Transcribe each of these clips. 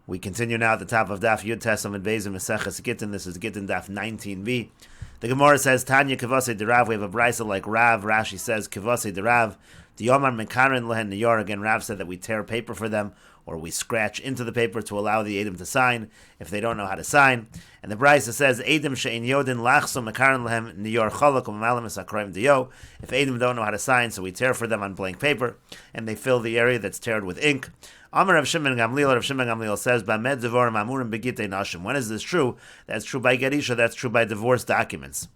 We continue now at the top of Daf Yud Tesam Beis Meseches Gittin. This is Gittin Daf 19b. The Gemara says, Tanya Kivase de Rav. We have a brisa like Rav. Rashi says, Kivase de Rav. The Yomar Mekarin Lehen Niyor. Again, Rav said that we tear paper for them, or we scratch into the paper to allow the Edom to sign if they don't know how to sign. And the brisa says, Edom she'in yodin lachso mekarin lehem niyor chalak u'malam esakroim diyo. If Edom don't know how to sign, so we tear for them on blank paper, and they fill the area that's teared with ink. Amar Rav Shimon Gamliel. Rav Shimon Gamliel says, "B'amed devorim amurim begitei nashim." When is this true? That's true by gerisha. That's true by divorce documents.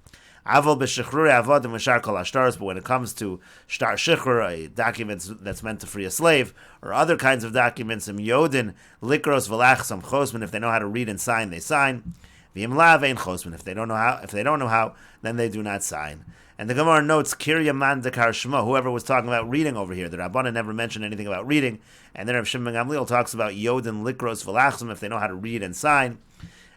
Aval b'shichruri avodim v'shar kol hashtaros. But when it comes to shtar shichrur, a document that's meant to free a slave, or other kinds of documents, im yodin likros v'lachsam chosman. If they know how to read and sign, they sign. V'im lav ein chosman. If they don't know how, then they do not sign. And the Gemara notes, Kirya man dekar shmo, whoever was talking about reading over here. The Rabbanan never mentioned anything about reading. And then Rav Shimon Gamliel talks about Yodin, Likros, Velachsim, if they know how to read and sign.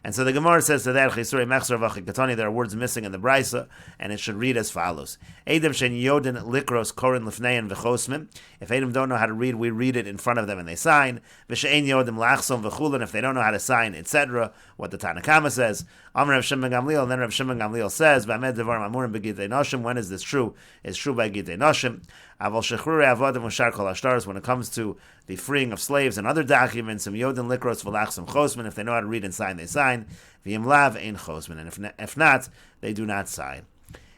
And so the Gemara says to that, there are words missing in the Brisa, and it should read as follows. Edom shen Yodin, Likros, Korin, Lifnein, V'chosmim. If Edom don't know how to read, we read it in front of them and they sign. V'she'en Yodim, Lachsom, V'chulin, if they don't know how to sign, etc. What the Tanakama says. Amar Rav Shimon Gamliel, and then Rav Shimon Gamliel says, B'amed devarim amurim begitei noshim. When is this true? It's true by gitei noshim. Aval shechruri avodim v'shar kol hashtaros. When it comes to the freeing of slaves and other documents, Yodin likros v'lachsim chosman. If they know how to read and sign, they sign. V'im lav ein chosman. And if not, they do not sign.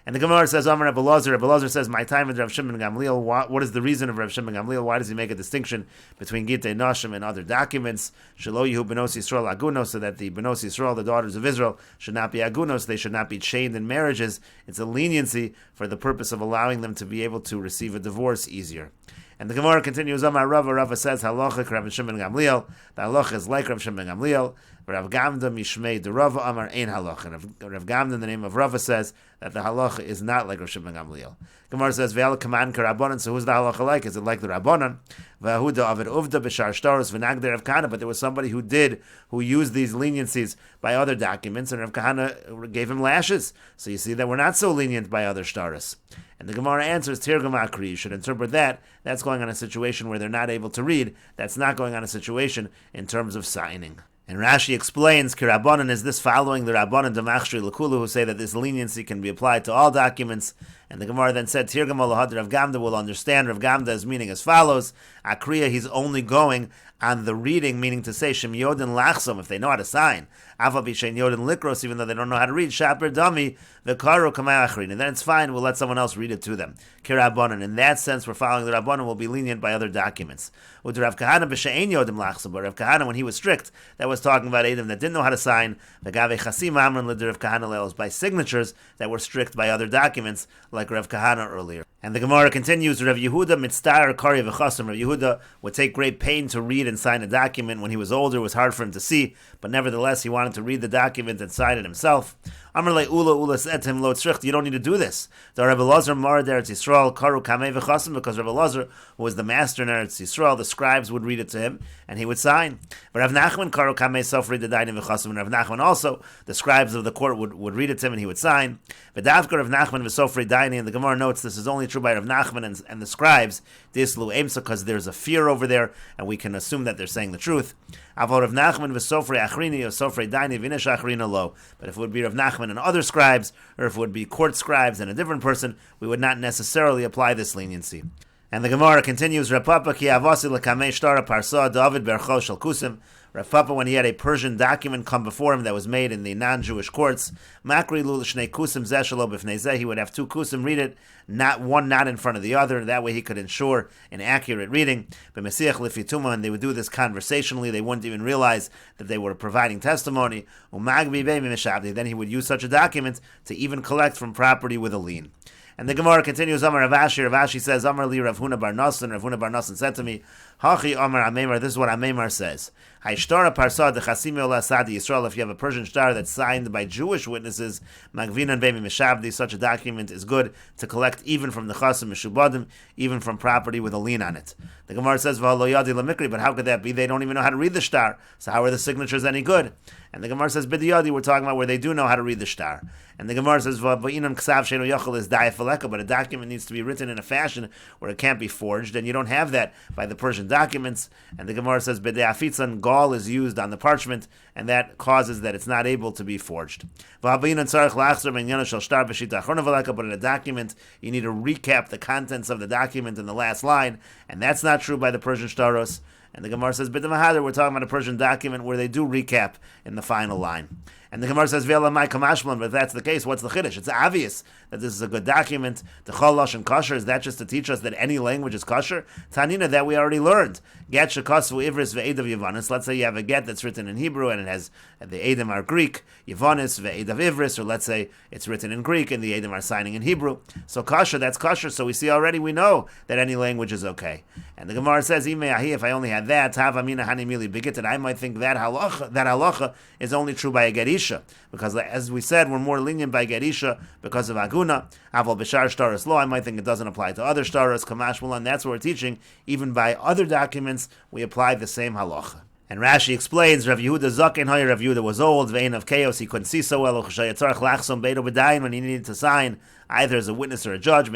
And the Gemara says, Amar Rebbe Elazar says, my time with Rav Shimon Gamliel. What is the reason of Rav Shimon Gamliel? Why does he make a distinction between Gitei Noshim and other documents? Shelo Yehu Benos Yisrael Agunos, so that the Benos Yisrael, the daughters of Israel, should not be Agunos. They should not be chained in marriages. It's a leniency for the purpose of allowing them to be able to receive a divorce easier. And the Gemara continues, Amar Rava says, Halacha Rav Shimon Gamliel. The halacha is like Rav Shimon Gamliel. Rav Gamda Mishmei de Rava Amar Ein Halacha. Rav Gamda, in the name of Rava, says that the halacha is not like Rav Shimon Gamliel. Gemara says, Ve'al Kaman Karabanan. So who's the halacha like? Is it like the Rabbanan? V'ahuda Avid Uvda B'shar Shtaros V'nagder Rav Kahana. But there was somebody who used these leniencies by other documents, and Rav Kahana gave him lashes. So you see that we're not so lenient by other shtaros. And the Gemara answers, Tirgam Akri. You should interpret that. That's going on a situation where they're not able to read. That's not going on a situation in terms of signing. And Rashi explains, Kirabanan, is this following the Rabbanan Damachshri Lakulu, who say that this leniency can be applied to all documents. And the Gemara then said, Tirgam Olahad Rav Gamda will understand Rav Gamda's meaning as follows. Akriya, he's only going on the reading, meaning to say, Shem Yodin Lachsom, if they know how to sign. Ava Bishen Yodin Likros, even though they don't know how to read. Shaper Dami, V'karu Kamei Achrin. And then it's fine, we'll let someone else read it to them. Kirabanan. In that sense, we're following the Rabbanan, will be lenient by other documents. With Rav Kahana B'she'en Yodim Lachsom, but Rav Kahana, when he was strict, that was talking about Edom that didn't know how to sign. V'gave Chasim Amran L'der Rav Kahana Leos, by signatures that were strict by other documents, like Rav Kahana earlier. And the Gemara continues, Rav Yehuda Mitztar Kari V'chasim. Rav Yehuda would take great pain to read and sign a document. When he was older, it was hard for him to see, but nevertheless, he wanted to read the document and sign it himself. Amar Le Ula said to him, Lo tzricht, you don't need to do this. The Rebbe Elazar Marad Eretz Yisrael Karu Kamei V'chasim, because Rebbe Elazar, who was the master in Eretz Yisrael, the scribes would read it to him, and he would sign. But Rav Nachman Karu Kamei Sofri D'Dainim V'chasim, and Rav Nachman also, the scribes of the court would read it to him, and he would sign. V'davka Rav Nachman V'sofri D'Dainim, and the Gemara notes this is only true by Rav Nachman and the scribes, Dislu Emsa, because there's a fear over there, and we can assume that they're saying the truth. Avol Rav Nachman V'sofri Achrini, or Sofri D'Dainim V'inish Achrina Lo. But if it would be Rav Nachman and other scribes, or if it would be court scribes and a different person, we would not necessarily apply this leniency. And the Gemara continues, Rav Papa ki avasi l'kamei shtara parsa David bercho shel kusim. Rav Papa, when he had a Persian document come before him that was made in the non-Jewish courts, makri lu l'shnei kusim zeh shelo b'fnei zeh, he would have two kusim read it, not in front of the other. That way he could ensure an accurate reading. But Mesiach lifituma, and they would do this conversationally. They wouldn't even realize that they were providing testimony. Umagbi be'mi mishabdi. Then he would use such a document to even collect from property with a lien. And the Gemara continues, Amar Rav Ashi says, Amar li Rav Huna bar Nasan. Rav Huna bar Nasan said to me, Hachi Amar Amemar, this is what Amemar says. Haishtara parsa de chasimi ola sadi Yisrael, if you have a Persian shtar that's signed by Jewish witnesses, magvinan be'mi mishabdi, such a document is good to collect even from the chasim mishubadim, even from property with a lien on it. The Gemara says, V'alo yadi lamikri, but how could that be? They don't even know how to read the shtar, so how are the signatures any good? And the Gemara says, B'diyadi, we're talking about where they do know how to read the shtar. And the Gemara says, V'inam ksav she'eno yochel is da'ifaleka, but a document needs to be written in a fashion where it can't be forged, and you don't have that by the Persian documents. And the Gemara says, B'dei afitzan, gall is used on the parchment, and that causes that it's not able to be forged. But in a document, you need to recap the contents of the document in the last line, and that's not true by the Persian shtaros. And the Gemara says, B'dei mahadar, we're talking about a Persian document where they do recap in the final line. And the Gemara says, Ve'elamai kamashman, but if that's the case, what's the chiddush? It's obvious that this is a good document. The chol lashon kosher, is that just to teach us that any language is kosher? Tanina, that we already learned. Get shekosvu ivris ve'edav Yavanis. Let's say you have a get that's written in Hebrew and it has, the Edom are Greek, Yavanis ve'edav ivris, or let's say it's written in Greek and the Edom are signing in Hebrew. So kosher, that's kosher, so we see already, we know that any language is okay. And the Gemara says, if I only had that, I might think that halacha is only true by a gerisha, because as we said, we're more lenient by gerisha because of aguna. Aval b'shar shtaros law, I might think it doesn't apply to other shtaros, kamash mulan. That's what we're teaching. Even by other documents, we apply the same halacha. And Rashi explains, Rav Yehuda Zaken Hoyer, Rav Yehuda was old, vein of chaos, he couldn't see so well, when he needed to sign, either as a witness or a judge, he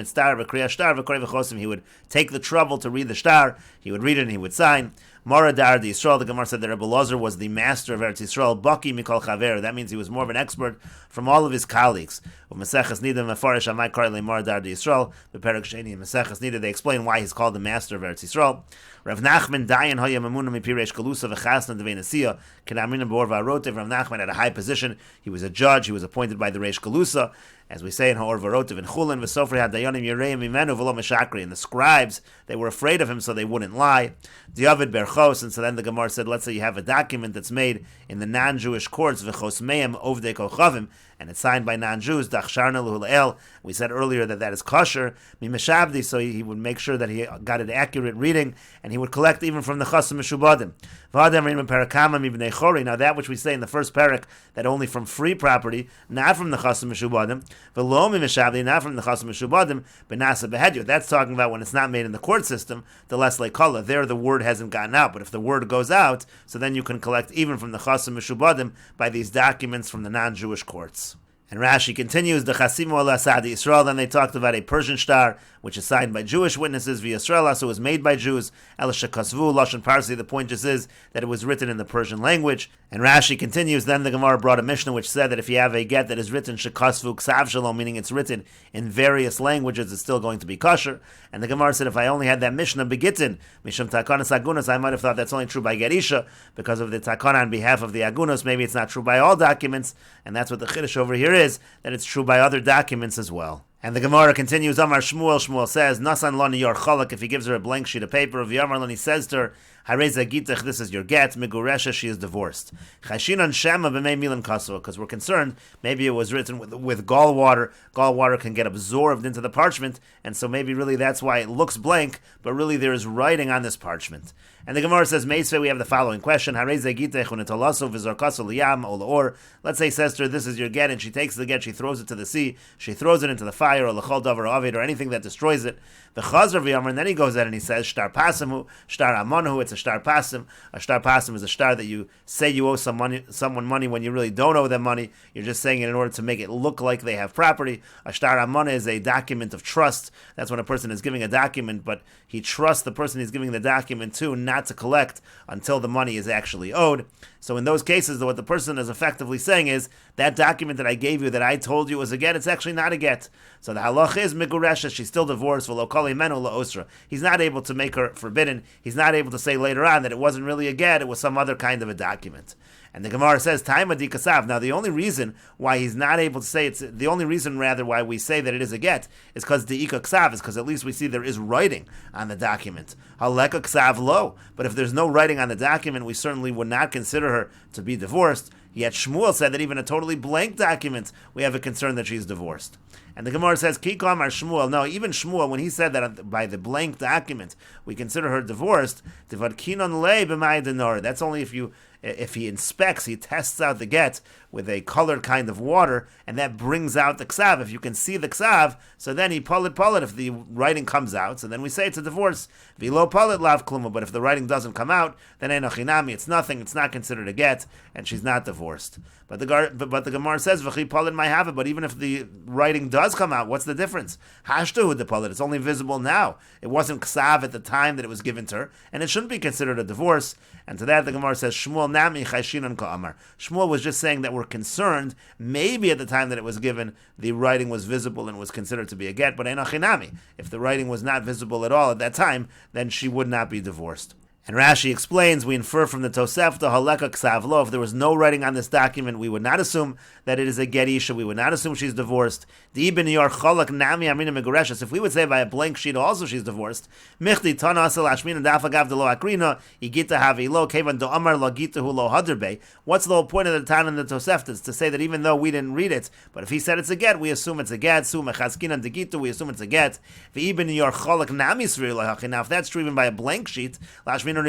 would take the trouble to read the shtar, he would read it and he would sign. Moradar the Yisrael, the Gemara said that Rebbe Lozer was the master of Eretz Yisrael, Baki Mikol Chaver, that means he was more of an expert from all of his colleagues. Meseches Nida Mefarish Amai Karli Moradar the Yisrael, Beperek Sheni and Meseches Nida, they explain why he's called the master of Eretz Yisrael. Rav Nachman Dayan Hoya Mamuna Mipiresh Galusa V'chasna Devenasiya Kenamina Bor Varotev. Rav Nachman had a high position, he was a judge, he was appointed by the Reish Galusa, as we say in Ha'or Varotev and Chulin, V'sofri Hadayanim Yereim Imenu V'lo Meshakri, and the scribes, they were afraid of him so they wouldn't lie. Diavid Berchos, and so then the Gemara said, let's say you have a document that's made in the non-Jewish courts, V'chos Meim Ovdei Kochavim, and it's signed by non-Jews, Dachsharna L'Hul'el. We said earlier that is kosher, Mimeshabdi, so he would make sure that he got an accurate reading, and he would collect even from the Chasim Meshubadim. Now that which we say in the first parak, that only from free property, not from the Chasim Meshubadim, V'lo Mimeshabdi, not from the Chasim Meshubadim, Benasa Behedyo. That's talking about when it's not made in the court system, the less leikala. There the word hasn't gotten out, but if the word goes out, so then you can collect even from the Chasim Meshubadim by these documents from the non-Jewish courts. And Rashi continues, the Chasimu ala Sadi Yisrael, then they talked about a Persian shtar, which is signed by Jewish witnesses, via Yisrael, so it was made by Jews, El Shekasvu, Lashon Parsi, the point just is that it was written in the Persian language. And Rashi continues, then the Gemara brought a Mishnah which said that if you have a get that is written Shekasvu Ksav Shalom, meaning it's written in various languages, it's still going to be kosher. And the Gemara said, if I only had that Mishnah Begittin, Misham Takanas Agunas, I might have thought that's only true by Gerisha, because of the Takana on behalf of the Agunas, maybe it's not true by all documents, and that's what the Chiddush over here is, that it's true by other documents as well. And the Gemara continues, Amar Shmuel, Shmuel says, Nasan Lani Yor Chalak, if he gives her a blank sheet of paper, of Yamar Lani says to her, Hareza Gitach, this is your get, Miguresha, she is divorced. Chashinan Shema b'mei milan kasua, because we're concerned, maybe it was written with gall water. Gall water can get absorbed into the parchment, and so maybe really that's why it looks blank, but really there is writing on this parchment. And the Gemara says, Meisve, we have the following question, Hareza Gitach unetalaso v'zarkaso liyam or let's say, says to her, this is your get, and she takes the get, she throws it to the sea, she throws it into the fire, or l'chol davar avid, or anything that destroys it. The Chazar v'yamar, and then he goes out and he says, Shtar pasimu, Shtar amanahu, it's a Shtar pasim. A Shtar pasim is a shtar that you say you owe someone money when you really don't owe them money. You're just saying it in order to make it look like they have property. A Shtar amana is a document of trust. That's when a person is giving a document, but he trusts the person he's giving the document to not to collect until the money is actually owed. So in those cases, what the person is effectively saying is, that document that I gave you, that I told you was a get, it's actually not a get. So the halach is miguresha, she's still divorced, he's not able to make her forbidden, he's not able to say later on that it wasn't really a get, it was some other kind of a document. And the Gemara says, Taima di kasav. Now the only reason why he's not able to say the only reason rather why we say that it is a get is because the ika ksav is because at least we see there is writing on the document. Haleka ksav lo. But if there's no writing on the document, we certainly would not consider her to be divorced. Yet Shmuel said that even a totally blank document, we have a concern that she's divorced. And the Gemara says, Kikam ar Shmuel. No, even Shmuel, when he said that by the blank document, we consider her divorced, that's only if if he inspects, he tests out the get with a colored kind of water, and that brings out the ksav. If you can see the ksav, so then he pull it if the writing comes out. So then we say it's a divorce. V'lo palit lav kluma. But if the writing doesn't come out, then enochinami, it's nothing. It's not considered a get, and she's not divorced. But the Gemara says v'chi palit might have it. But even if the writing does come out, what's the difference? Hashtu the palit. It's only visible now. It wasn't ksav at the time that it was given to her, and it shouldn't be considered a divorce. And to that the Gemara says Shmuel nami chayshinan ka'amar. Shmuel was just saying that we're concerned maybe at the time that it was given the writing was visible and was considered to be a get, but enochinami. If the writing was not visible at all at that time, then she would not be divorced. And Rashi explains, we infer from the Tosefta haleka ksav lo. If there was no writing on this document, we would not assume that it is a get isha. We would not assume she's divorced. If we would say by a blank sheet also she's divorced, what's the whole point of the Tan and the Tosefta? To say that even though we didn't read it, but if he said it's a get, we assume it's a get. We assume it's a get. Now, if that's true even by a blank sheet, the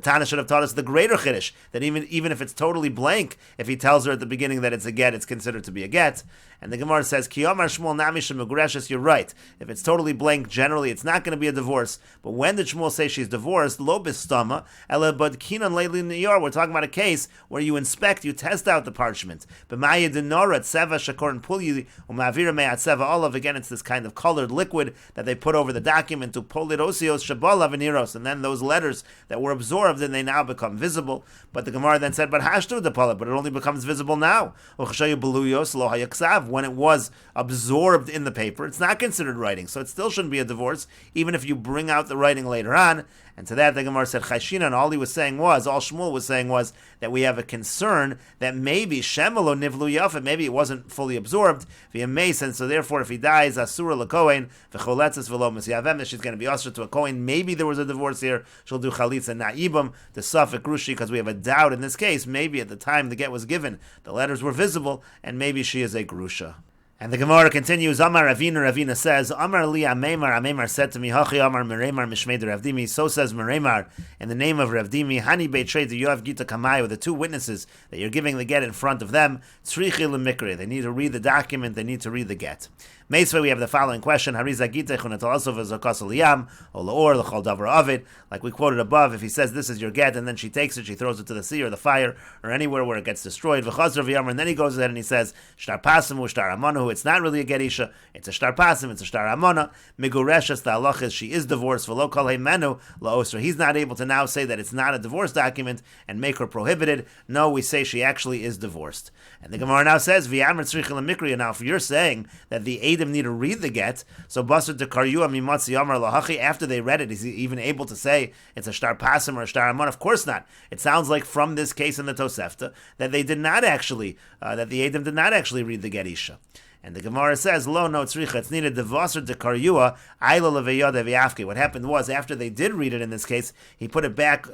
Tana should have taught us the greater chiddush, that even if it's totally blank, if he tells her at the beginning that it's a get, it's considered to be a get. And the Gemara says, Kiyomar Shmuel Nami Shemugreshes, you're right. If it's totally blank, generally it's not going to be a divorce. But when did Shmuel say she's divorced? Lo bistama, ela bud kinan leili niyar. We're talking about a case where you inspect, you test out the parchment. B'maya denora tseva shakor and puli umavira me'at tseva olav. Again, it's this kind of colored liquid that they put over the document to polirosios shabala veniros. And then those letters that were absorbed, then they now become visible. But the Gemara then said, but hashtu the pala, but it only becomes visible now. Uchshayu beluyos lo hayaksav. When it was absorbed in the paper, it's not considered writing, so it still shouldn't be a divorce, even if you bring out the writing later on. And to that the Gemara said Chayshina, and all Shmuel was saying was that we have a concern that maybe Shemelo Nivlu Yafet, maybe it wasn't fully absorbed via Mason, so therefore if he dies, Asura Lakohen, V'choletzes V'lomas Yavemis, she's going to be ushered to a Kohen. Maybe there was a divorce here, she'll do Chalitza Na'ibam, the Safek Grushi, because we have a doubt in this case, maybe at the time the get was given, the letters were visible, and maybe she is a Grusha. And the Gemara continues, Amar Ravina says, Amar li Amemar said to me, Hachi Amar Meremar Mishmei Rav Dimi, so says Meremar, in the name of Rav Dimi, Hani Beitrei to Yoav Gita Kamai, with the two witnesses that you're giving the get in front of them, Tzrichi L'Mikre, they need to read the document, they need to read the get. Meisvei, we have the following question, Hariza Gita Chunatalosov Zakas Liyam, or Laor, L'chol Davar Avid, like we quoted above, if he says this is your get, and then she takes it, she throws it to the sea or the fire, or anywhere where it gets destroyed, V'chazar V'yamar, and then he goes ahead and he says, Shtar Pasimu, Shtar Amanu, it's not really a get isha, it's a shtar pasim, it's a shtar amona. Migureshes, the halach is she is divorced. V'lo kol heimenu laosra. He's not able to now say that it's not a divorce document and make her prohibited. No, we say she actually is divorced. And the Gemara now says, V'yamer tzrichel mikri. Now, if you're saying that the Adam need to read the get, so basar to karyua mimatzi yamar lahachi. After they read it, is he even able to say it's a shtar pasim or a shtar amona? Of course not. It sounds like from this case in the Tosefta that they did not actually, that the Adam did not actually read the get isha. And the Gemara says, "Lo no tzricha." It's needed devaser de karyua ayla leveyada v'afke. What happened was, after they did read it in this case, he put it back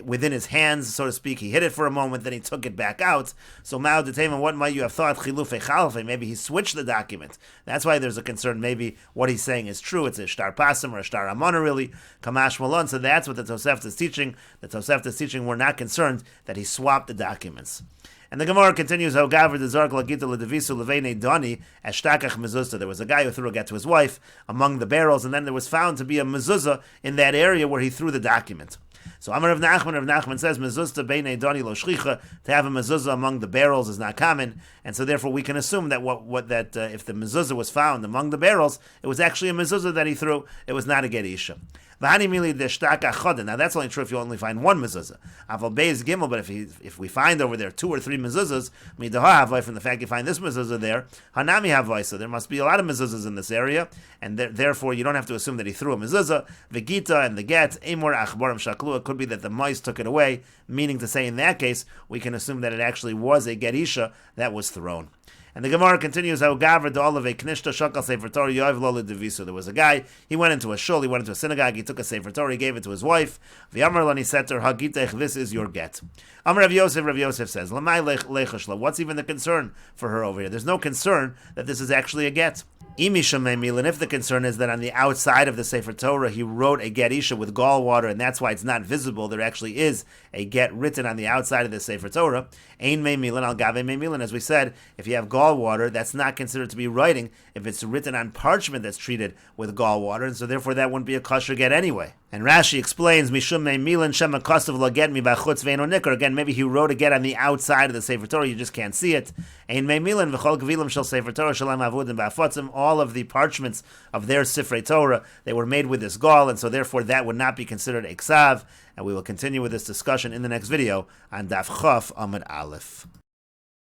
within his hands, so to speak. He hid it for a moment, then he took it back out. So mao detema, what might you have thought? Chilufe chalfe. Maybe he switched the document. That's why there's a concern. Maybe what he's saying is true. It's a shtar pasim or a shtar amona, really. Kamash malon. So that's what the Tosefta is teaching. The Tosefta is teaching. We're not concerned that he swapped the documents. And the Gemara continues, how Gavar the Zark Lagita Ledevisu Levene Doni Ashtakach Mezuzah. There was a guy who threw a get to his wife among the barrels, and then there was found to be a mezuzah in that area where he threw the document. So Amar Rav Nachman says mezuzah beinei doni lo shchicha, to have a mezuzah among the barrels is not common, and so therefore we can assume that if the mezuzah was found among the barrels, it was actually a mezuzah that he threw. It was not a get isha. Now that's only true if you only find one mezuzah. Aval beis gimel, but if we find over there 2 or 3 mezuzahs, midaha from the fact you find this mezuzah there, hanami havai, so there must be a lot of mezuzahs in this area, and therefore you don't have to assume that he threw a mezuzah. V'gita and the get emor achbarim shaklu. It could be that the mice took it away, meaning to say in that case we can assume that it actually was a get isha that was thrown. And the Gemara continues, how Gavra to all of a Knishta Shakal Sefer Torah Yoav Lola Devisu. There was a guy, he went into a shul, he went into a synagogue, he took a Sefer Torah, he gave it to his wife. V'yamarlan, he said to her, Hagitech, this is your get. Amar Rav Yosef says, Lamai lechashla. What's even the concern for her over here? There's no concern that this is actually a get. Imisham Milan, if the concern is that on the outside of the Sefer Torah he wrote a get isha with gall water, and that's why it's not visible, there actually is a get written on the outside of the Sefer Torah. Ein Mei Milan al Gave Mei Milan, as we said, if you have gall water, that's not considered to be writing if it's written on parchment that's treated with gall water, and so therefore that wouldn't be a kosher get anyway. And Rashi explains, Mishum Mei Milan Shema Kostav Lo Get Mi Bachutz Ve'eno Nikar. Again, maybe he wrote a get on the outside of the Sefer Torah, you just can't see it. Ein Mei Milan V'chol Gvilim Shel Sefer Torah Shalem Avudim Ba'afotzim. All of the parchments of their Sifrei Torah, they were made with this gall, and so therefore that would not be considered a ksav. And we will continue with this discussion in the next video on Daf Chaf Amud Aleph.